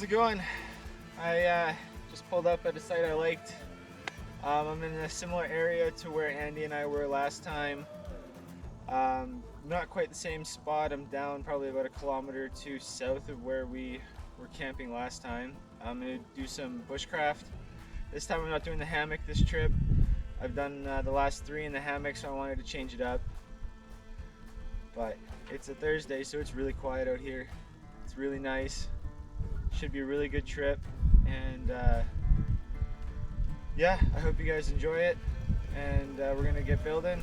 it going? I just pulled up at a site I liked. I'm in a similar area to where Andy and I were last time. Not quite the same spot. I'm down probably about 1 kilometer or 2 south of where we were camping last time. I'm going to do some bushcraft. This time I'm not doing the hammock this trip. I've done the last 3 in the hammock, so I wanted to change it up. But it's a Thursday, so it's really quiet out here. It's really nice. Should be a really good trip, and yeah, I hope you guys enjoy it. And we're gonna get building,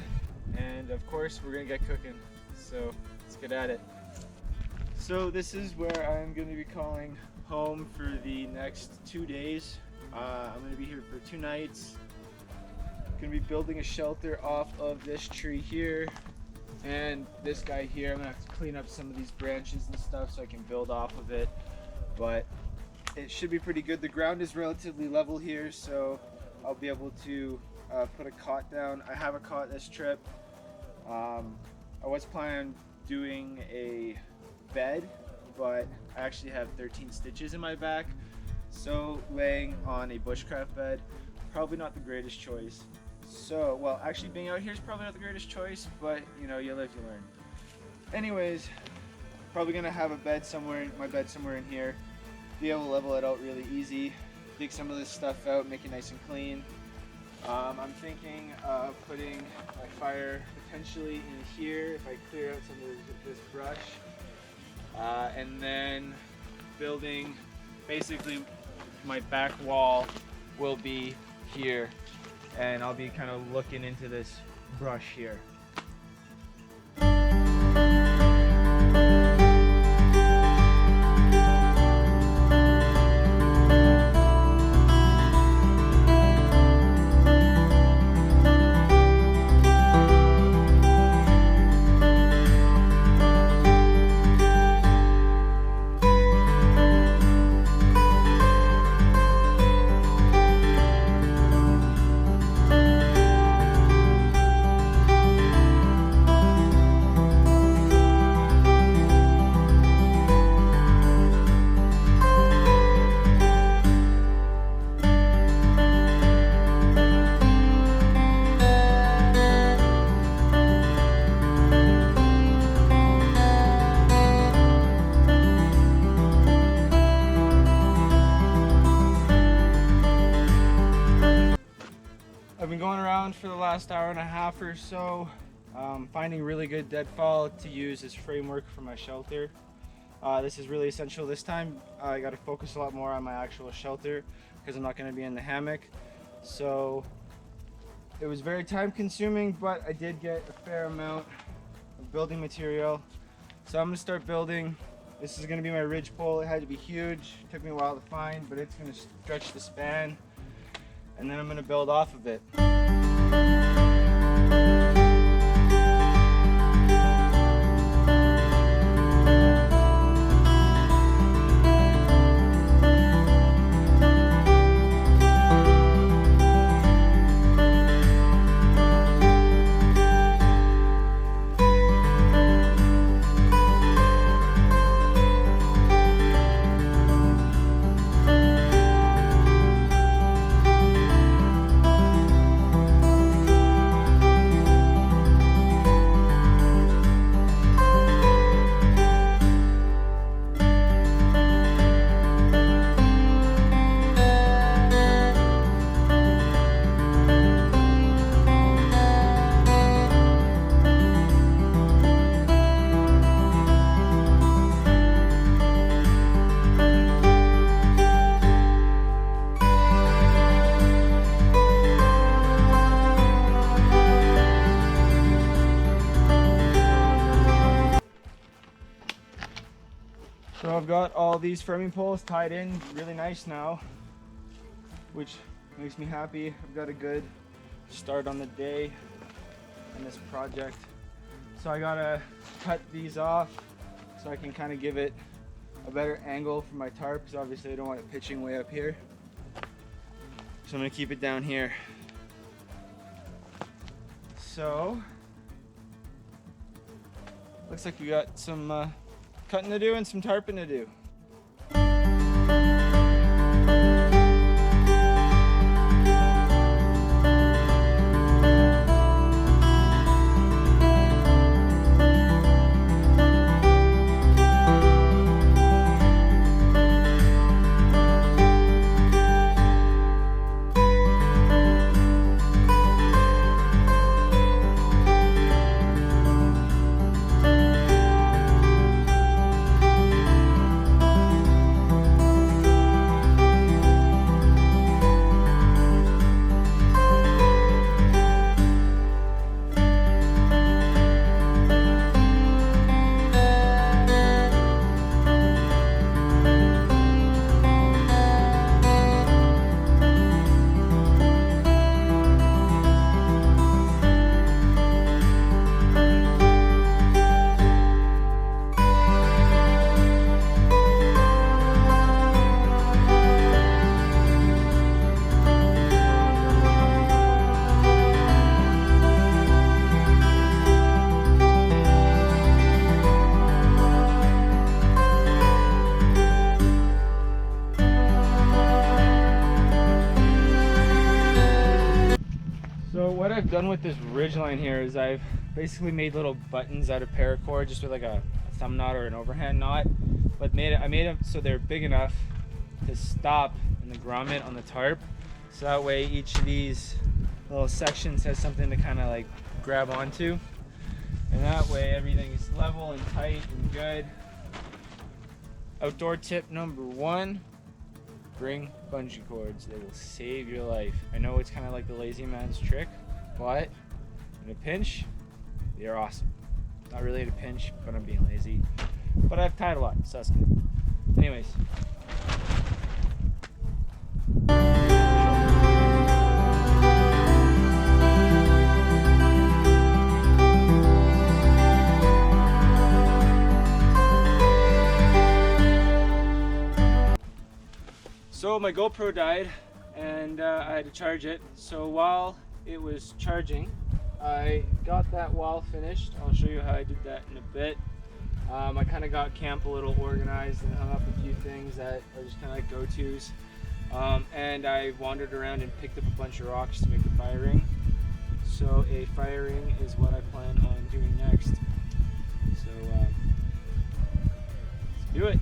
and of course we're gonna get cooking. So let's get at it. So this is where I'm gonna be calling home for the next 2 days. I'm gonna be here for 2 nights. Gonna be building a shelter off of this tree here and this guy here. I'm gonna have to clean up some of these branches and stuff so I can build off of it, but it should be pretty good. The ground is relatively level here, so I'll be able to put a cot down. I have a cot this trip. I was planning on doing a bed, but I actually have 13 stitches in my back, so laying on a bushcraft bed, probably not the greatest choice. So, well, actually being out here is probably not the greatest choice, but you know, you live, you learn. Anyways, probably gonna have a bed somewhere, my bed somewhere in here, be able to level it out really easy, dig some of this stuff out, make it nice and clean. I'm thinking of putting my fire potentially in here if I clear out some of this brush, and then building, basically my back wall will be here, and I'll be kind of looking into this brush here. I've been going around for the last hour and a half or so, finding really good deadfall to use as framework for my shelter. This is really essential this time. I got to focus a lot more on my actual shelter because I'm not going to be in the hammock. So it was very time consuming, but I did get a fair amount of building material. So I'm going to start building. This is going to be my ridge pole. It had to be huge. It took me a while to find, but it's going to stretch the span. And then I'm going to build off of it. So I've got all these framing poles tied in really nice now, which makes me happy. I've got a good start on the day in this project. So I gotta cut these off so I can kind of give it a better angle for my tarp, because obviously I don't want it pitching way up here. So I'm gonna keep it down here. So looks like we got some cutting to do and some tarping to do. So what I've done with this ridge line here is I've basically made little buttons out of paracord, just with like a thumb knot or an overhand knot, but I made them so they're big enough to stop in the grommet on the tarp, so that way each of these little sections has something to kind of like grab onto, and that way everything is level and tight and good. Outdoor tip number 1, bring bungee cords. They will save your life. I know it's kind of like the lazy man's trick, but in a pinch, they are awesome. Not really in a pinch, but I'm being lazy. But I've tied a lot, so that's good. Anyways. So my GoPro died and I had to charge it. So while it was charging, I got that wall finished. I'll show you how I did that in a bit. I kind of got camp a little organized and hung up a few things that are just kind of like go-tos. And I wandered around and picked up a bunch of rocks to make a fire ring. So a fire ring is what I plan on doing next. So let's do it.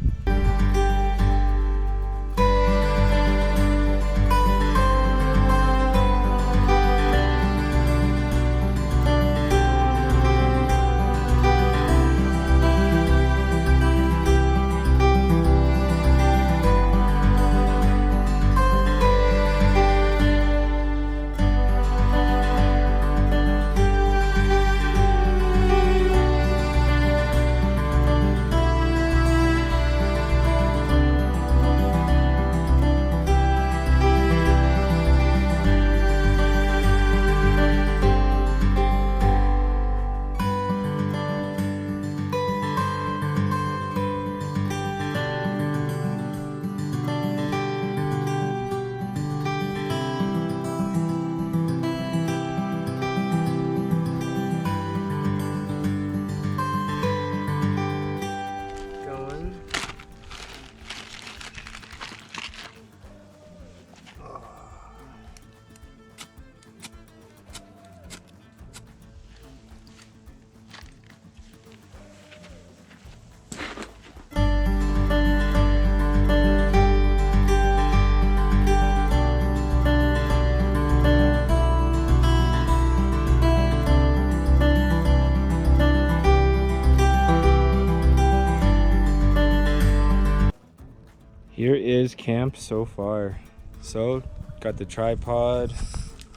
Here is camp so far. So, got the tripod,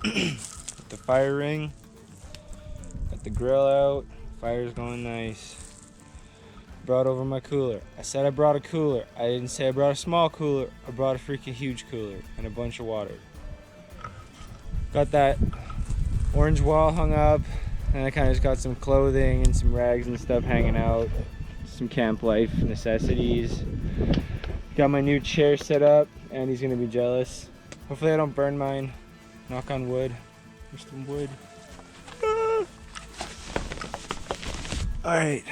got the fire ring, got the grill out, fire's going nice. Brought over my cooler. I said I brought a cooler. I didn't say I brought a small cooler. I brought a freaking huge cooler and a bunch of water. Got that orange wall hung up, and I kind of just got some clothing and some rags and stuff hanging out. Some camp life necessities. Got my new chair set up, and he's gonna be jealous. Hopefully I don't burn mine. Knock on wood. There's some wood. Ah! All right.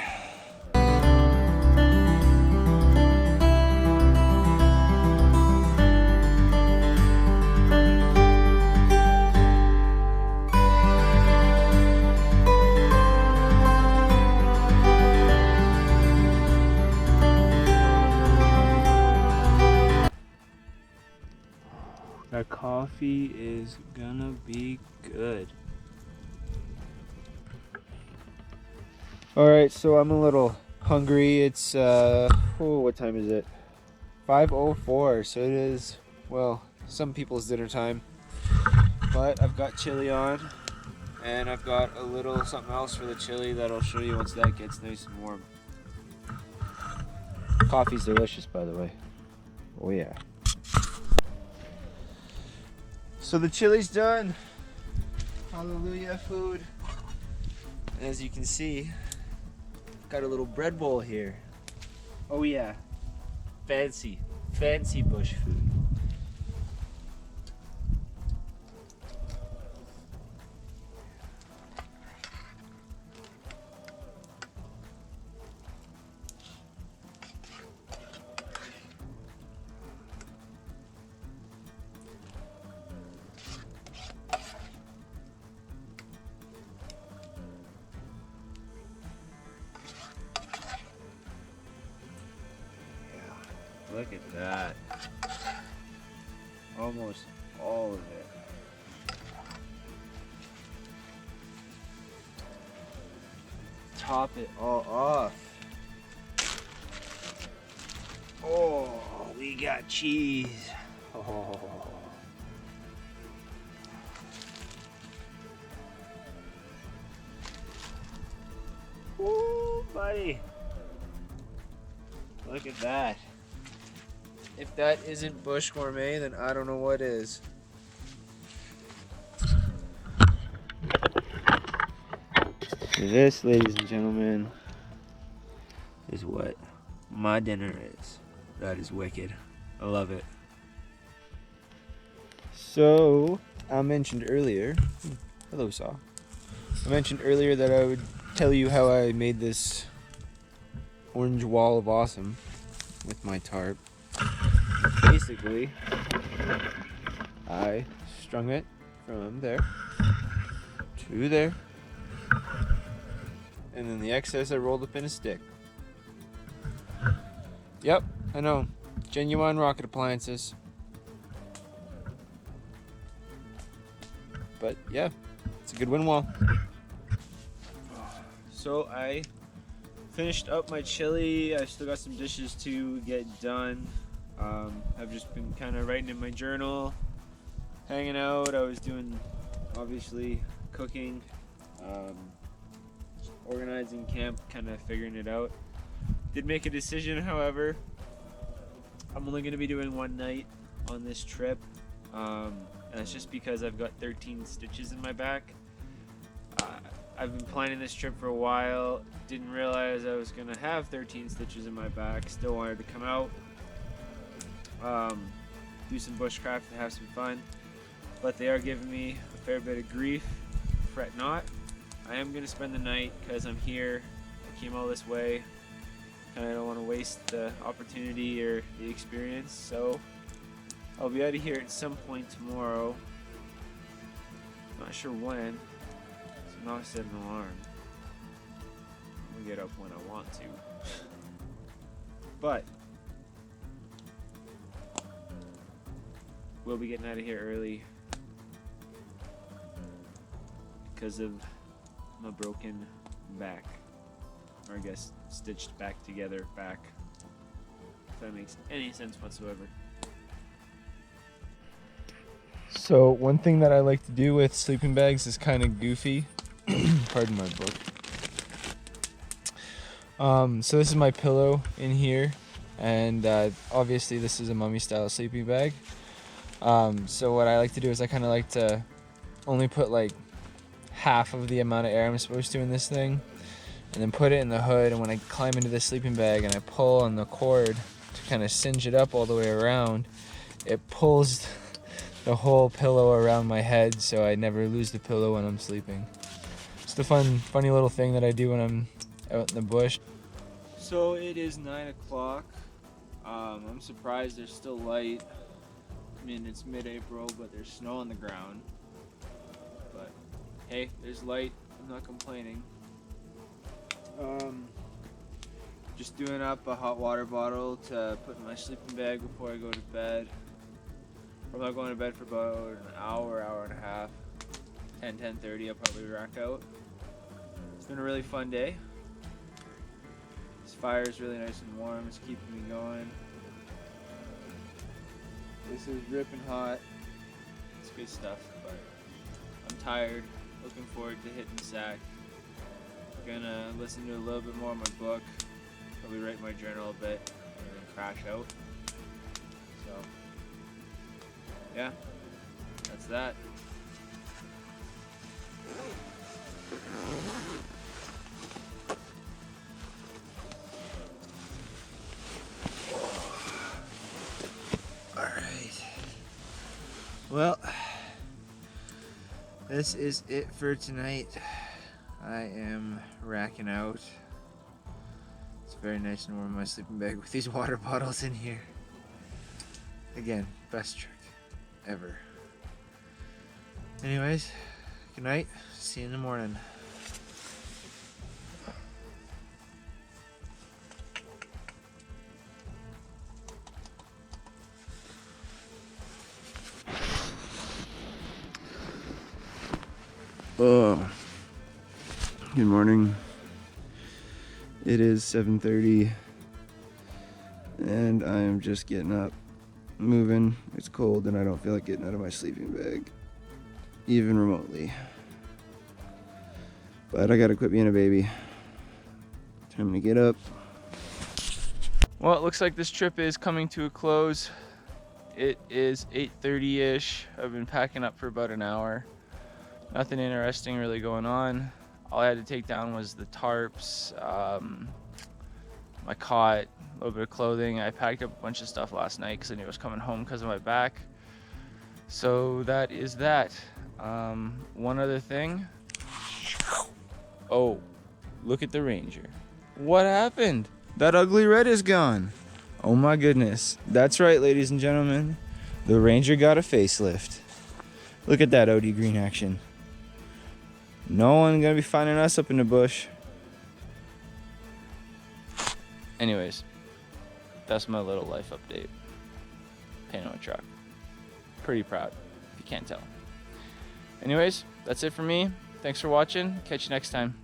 That coffee is gonna be good. Alright, so I'm a little hungry. It's, what time is it? 5:04, so it is, well, some people's dinner time. But I've got chili on, and I've got a little something else for the chili that I'll show you once that gets nice and warm. Coffee's delicious, by the way. Oh yeah. So the chili's done. Hallelujah food. And as you can see, got a little bread bowl here. Oh yeah. Fancy bush food. Look at that. Almost all of it. Top it all off. Oh, we got cheese. Oh. Woo, buddy. Look at that. If that isn't bush gourmet, then I don't know what is. This, ladies and gentlemen, is what my dinner is. That is wicked. I love it. So, I mentioned earlier, hello Saw. I mentioned earlier that I would tell you how I made this orange wall of awesome with my tarp. Basically, I strung it from there to there, and then the excess I rolled up in a stick. Yep, I know. Genuine rocket appliances. But yeah, it's a good wind wall. So I finished up my chili. I still got some dishes to get done. I've just been kind of writing in my journal, hanging out. I was doing, obviously, cooking, organizing camp, kind of figuring it out. Did make a decision, however. I'm only going to be doing one night on this trip, and that's just because I've got 13 stitches in my back. I've been planning this trip for a while, didn't realize I was going to have 13 stitches in my back, still wanted to come out, do some bushcraft and have some fun, but they are giving me a fair bit of grief. Fret not, I am going to spend the night because I'm here, I came all this way, and I don't want to waste the opportunity or the experience, so I'll be out of here at some point tomorrow. Not sure when, so I'm not setting an alarm. I'll get up when I want to. But we'll be getting out of here early because of my broken back. Or I guess stitched back together back. If that makes any sense whatsoever. So one thing that I like to do with sleeping bags is kind of goofy. Pardon my book. So this is my pillow in here, and obviously this is a mummy style sleeping bag. So what I like to do is I kind of like to only put like half of the amount of air I'm supposed to in this thing, and then put it in the hood, and when I climb into the sleeping bag and I pull on the cord to kind of cinch it up all the way around, it pulls the whole pillow around my head so I never lose the pillow when I'm sleeping. It's the funny little thing that I do when I'm out in the bush. So it is 9 o'clock. I'm surprised there's still light. I mean, it's mid-April, but there's snow on the ground. But hey, there's light. I'm not complaining. Just doing up a hot water bottle to put in my sleeping bag before I go to bed. I'm not going to bed for about an hour, hour and a half. 10:30 I'll probably rack out. It's been a really fun day. This fire is really nice and warm. It's keeping me going. This is ripping hot. It's good stuff, but I'm tired. Looking forward to hitting the sack. Gonna listen to a little bit more of my book. Probably write my journal a bit and then crash out. So yeah, that's that. Alright. Well, this is it for tonight. I am racking out. It's very nice and warm in my sleeping bag with these water bottles in here. Again, best trick ever. Anyways, good night. See you in the morning. Oh, good morning. It is 7:30 and I am just getting up, moving. It's cold and I don't feel like getting out of my sleeping bag, even remotely. But I gotta quit being a baby. Time to get up. Well, it looks like this trip is coming to a close. It is 8:30-ish. I've been packing up for about an hour. Nothing interesting really going on. All I had to take down was the tarps, my cot, a little bit of clothing. I packed up a bunch of stuff last night because I knew I was coming home because of my back. So that is that. One other thing. Oh, look at the Ranger. What happened? That ugly red is gone. Oh my goodness. That's right, ladies and gentlemen. The Ranger got a facelift. Look at that OD green action. No one gonna be finding us up in the bush. Anyways, that's my little life update. Paint on a truck. Pretty proud, if you can't tell. Anyways, that's it for me. Thanks for watching. Catch you next time.